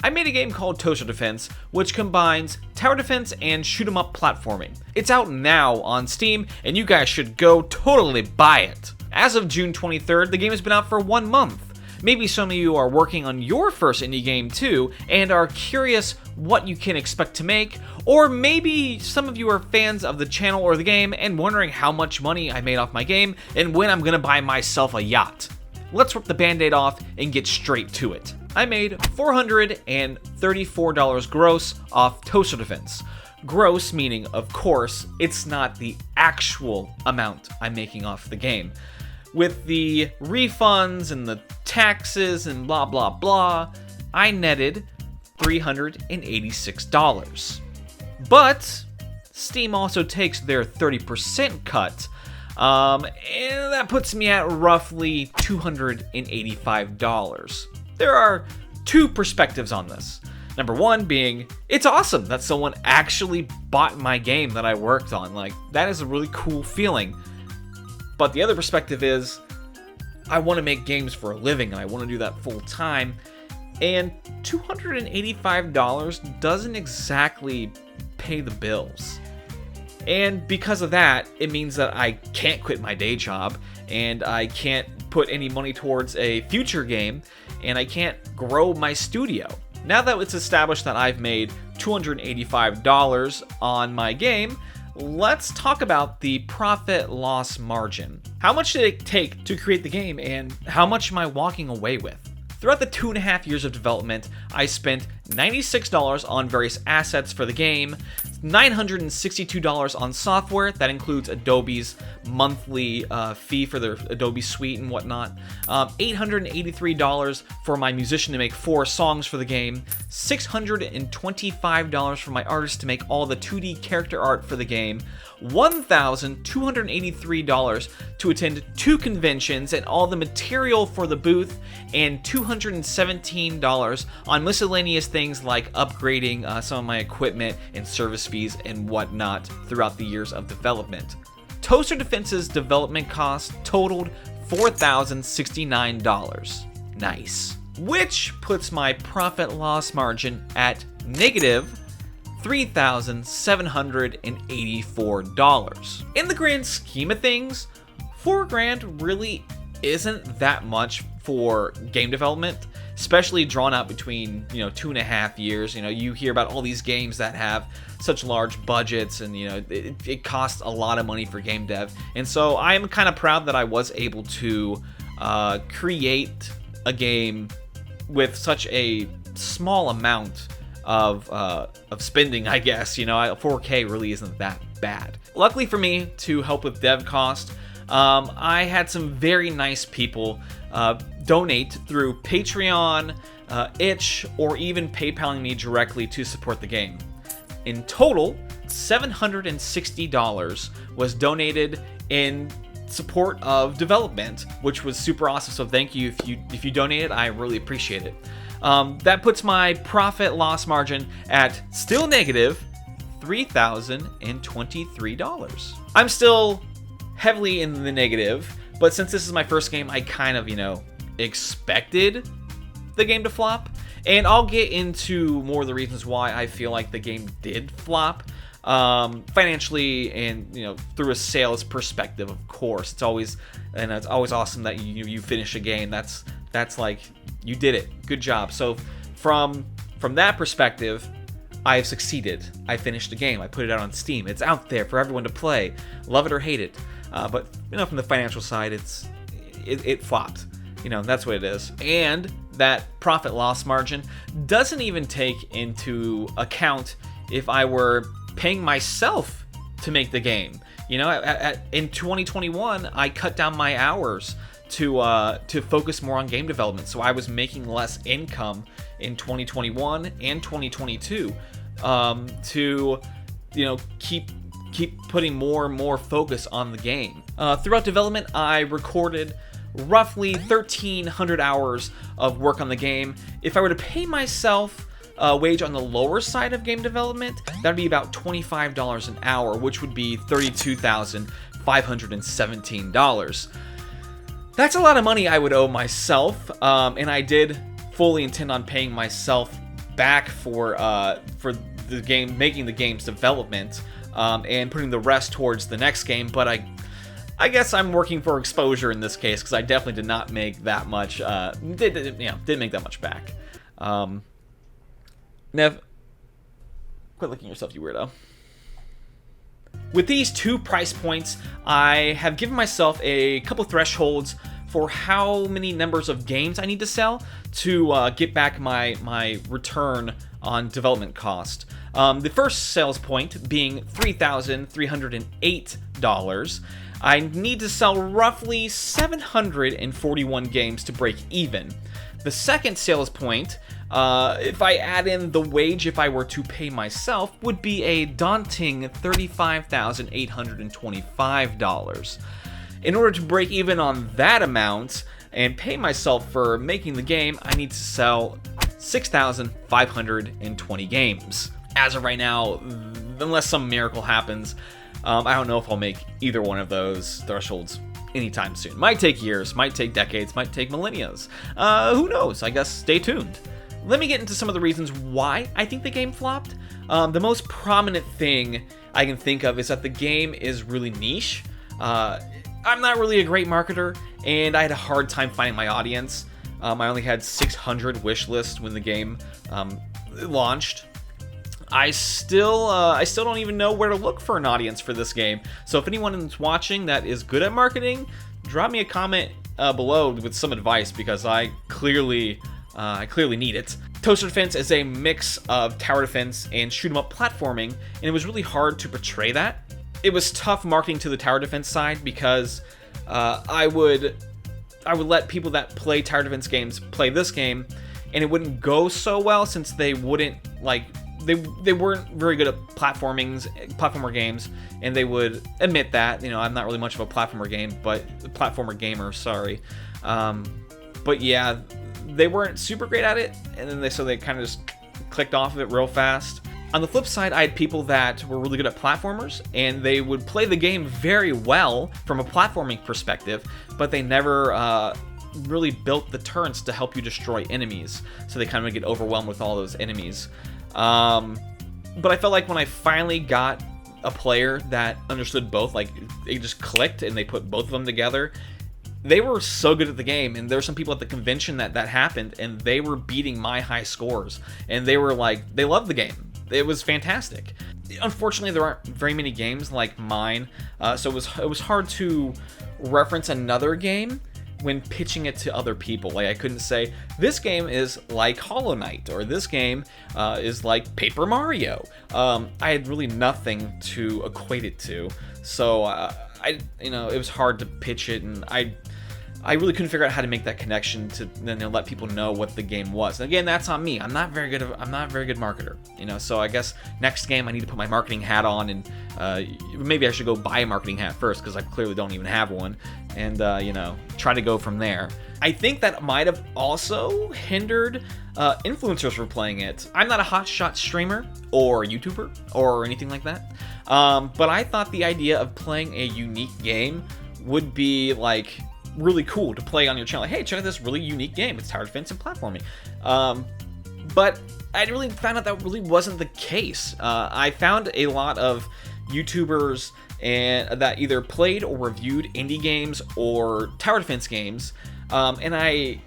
I made a game called Toaster Defense, which combines tower defense and shoot 'em up platforming. It's out now on Steam, and you guys should go totally buy it. As of June 23rd, the game has been out for 1 month. Maybe some of you are working on your first indie game too, and are curious what you can expect to make, or maybe some of you are fans of the channel or the game and wondering how much money I made off my game and when I'm gonna buy myself a yacht. Let's rip the band-aid off and get straight to it. I made $434 gross off Toaster Defense. Gross meaning, of course, it's not the actual amount I'm making off the game. With the refunds and the taxes and blah blah blah, I netted $386. But Steam also takes their 30% cut, and that puts me at roughly $285. There are two perspectives on this. Number one being, it's awesome that someone actually bought my game that I worked on. Like, that is a really cool feeling. But the other perspective is, I want to make games for a living, and I want to do that full time. And $285 doesn't exactly pay the bills. And because of that, it means that I can't quit my day job, and I can't put any money towards a future game, and I can't grow my studio. Now that it's established that I've made $285 on my game, let's talk about the profit loss margin. How much did it take to create the game, and how much am I walking away with? Throughout the 2.5 years of development, I spent $96 on various assets for the game, $962 on software, that includes Adobe's monthly fee for their Adobe Suite and whatnot, $883 for my musician to make 4 songs for the game, $625 for my artist to make all the 2D character art for the game, $1,283 to attend 2 conventions and all the material for the booth, and $217 on miscellaneous things like upgrading some of my equipment and service fees and whatnot throughout the years of development. Toaster Defense's development cost totaled $4,069. Nice. Which puts my profit loss margin at negative $3,784. In the grand scheme of things, $4,000 really isn't that much for game development, especially drawn out between 2.5 years. You hear about all these games that have such large budgets, and it costs a lot of money for game dev. And so I am kind of proud that I was able to create a game with such a small amount of spending, I guess. 4K really isn't that bad. Luckily for me, to help with dev cost, I had some very nice people donate through Patreon, Itch, or even PayPaling me directly to support the game. In total, $760 was donated in support of development, which was super awesome. So thank you if you donated. I really appreciate it. That puts my profit loss margin at still negative $3,023. I'm still heavily in the negative, but since this is my first game, I kind of expected the game to flop. And I'll get into more of the reasons why I feel like the game did flop, financially and through a sales perspective. Of course, it's always awesome that you finish a game. That's like, you did it. Good job. So from that perspective, I have succeeded. I finished the game. I put it out on Steam. It's out there for everyone to play, love it or hate it. But from the financial side, it flopped. That's what it is. And that profit loss margin doesn't even take into account if I were paying myself to make the game. In 2021, I cut down my hours to focus more on game development, so I was making less income in 2021 and 2022 to keep putting more and more focus on the game. Throughout development, I recorded roughly 1,300 hours of work on the game. If I were to pay myself a wage on the lower side of game development, that'd be about $25 an hour, which would be $32,517. That's a lot of money I would owe myself, and I did fully intend on paying myself back for the game, making the game's development, and putting the rest towards the next game. But I guess I'm working for exposure in this case, because I definitely did not make that much. Didn't make that much back. Nev, quit licking yourself, you weirdo. With these 2 price points, I have given myself a couple thresholds for how many numbers of games I need to sell to get back my return on development cost. The first sales point being $3,308. I need to sell roughly 741 games to break even. The second sales point, if I add in the wage if I were to pay myself, would be a daunting $35,825. In order to break even on that amount and pay myself for making the game, I need to sell 6,520 games. As of right now, unless some miracle happens, I don't know if I'll make either one of those thresholds anytime soon. Might take years, might take decades, might take millennia. Who knows? I guess stay tuned. Let me get into some of the reasons why I think the game flopped. The most prominent thing I can think of is that the game is really niche. I'm not really a great marketer, and I had a hard time finding my audience. I only had 600 wish lists when the game launched. I still don't even know where to look for an audience for this game. So if anyone is watching that is good at marketing, drop me a comment below with some advice, because I clearly need it. Toaster Defense is a mix of tower defense and shoot 'em up platforming, and it was really hard to portray that. It was tough marketing to the tower defense side, because I would let people that play tower defense games play this game, and it wouldn't go so well, since they wouldn't they weren't very good at platformer games, and they would admit that, I'm not really much of a platformer gamer, sorry. But yeah, they weren't super great at it, and then they kind of just clicked off of it real fast. On the flip side, I had people that were really good at platformers, and they would play the game very well from a platforming perspective, but they never really built the turrets to help you destroy enemies, so they kind of get overwhelmed with all those enemies. But I felt like when I finally got a player that understood both, like they just clicked and they put both of them together, they were so good at the game. And there were some people at the convention that happened, and they were beating my high scores, and they were like, they loved the game. It was fantastic. Unfortunately, there aren't very many games like mine, so it was hard to reference another game when pitching it to other people. Like, I couldn't say, this game is like Hollow Knight, or this game is like Paper Mario. I had really nothing to equate it to, so it was hard to pitch it, and I really couldn't figure out how to make that connection to let people know what the game was. And again, that's on me. I'm not a very good marketer, So I guess next game I need to put my marketing hat on, and maybe I should go buy a marketing hat first, because I clearly don't even have one, and try to go from there. I think that might have also hindered influencers from playing it. I'm not a hotshot streamer or YouTuber or anything like that, but I thought the idea of playing a unique game would be like really cool to play on your channel. Like, hey, check out this really unique game. It's tower defense and platforming. But I really found out that really wasn't the case. I found a lot of YouTubers that either played or reviewed indie games or tower defense games, and I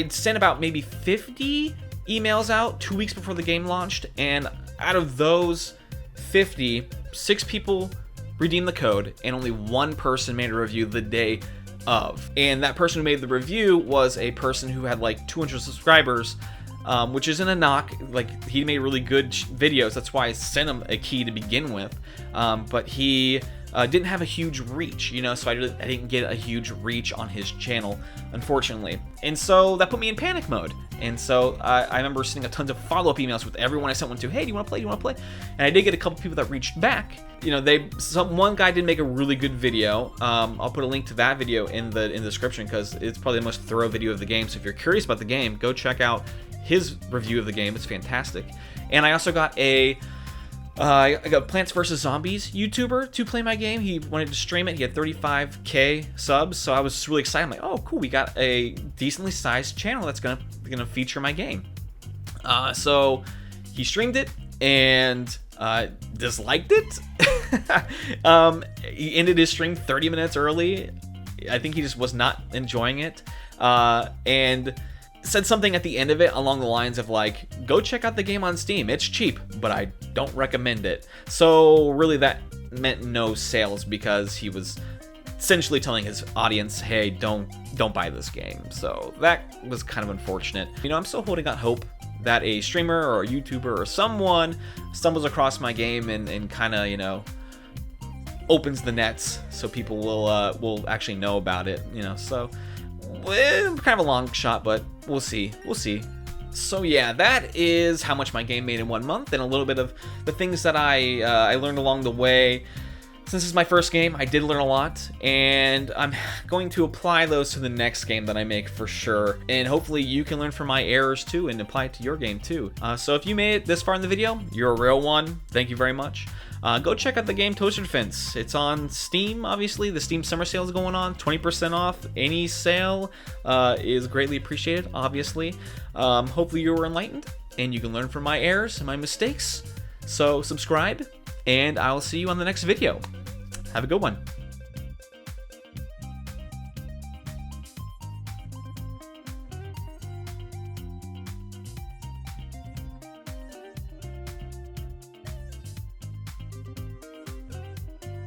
sent about maybe 50 emails out 2 weeks before the game launched, and out of those 50, 6 people redeemed the code, and only 1 person made a review the day of. And that person who made the review was a person who had like 200 subscribers, which isn't a knock. Like, he made really good videos. That's why I sent him a key to begin with. But he didn't have a huge reach, so I didn't get a huge reach on his channel, unfortunately. And so that put me in panic mode. And so I remember sending a tons of follow-up emails with everyone I sent one to. Hey, do you want to play? Do you want to play? And I did get a couple people that reached back. One guy did make a really good video. I'll put a link to that video in the description, because it's probably the most thorough video of the game. So if you're curious about the game, go check out his review of the game. It's fantastic. And I also got I got Plants vs. Zombies YouTuber to play my game. He wanted to stream it. He had 35K subs, so I was really excited. I'm like, oh, cool, we got a decently sized channel that's gonna feature my game. So he streamed it and disliked it. He ended his stream 30 minutes early. I think he just was not enjoying it, and said something at the end of it along the lines of like, go check out the game on Steam, it's cheap, but I don't recommend it. So really that meant no sales, because he was essentially telling his audience, hey, don't buy this game. So that was kind of unfortunate. You know, I'm still holding out hope that a streamer or a YouTuber or someone stumbles across my game and kind of, you know, opens the nets so people will actually know about it, you know. So kind of a long shot, but we'll see. So yeah, that is how much my game made in 1 month, and a little bit of the things that I learned along the way. Since this is my first game, I did learn a lot, and I'm going to apply those to the next game that I make for sure. And hopefully you can learn from my errors too and apply it to your game too. So if you made it this far in the video, you're a real one. Thank you very much. Go check out the game Toaster Defense. It's on Steam, obviously. The Steam summer sale is going on, 20% off. Any sale is greatly appreciated, obviously. Hopefully you were enlightened and you can learn from my errors and my mistakes. So subscribe, and I'll see you on the next video. Have a good one.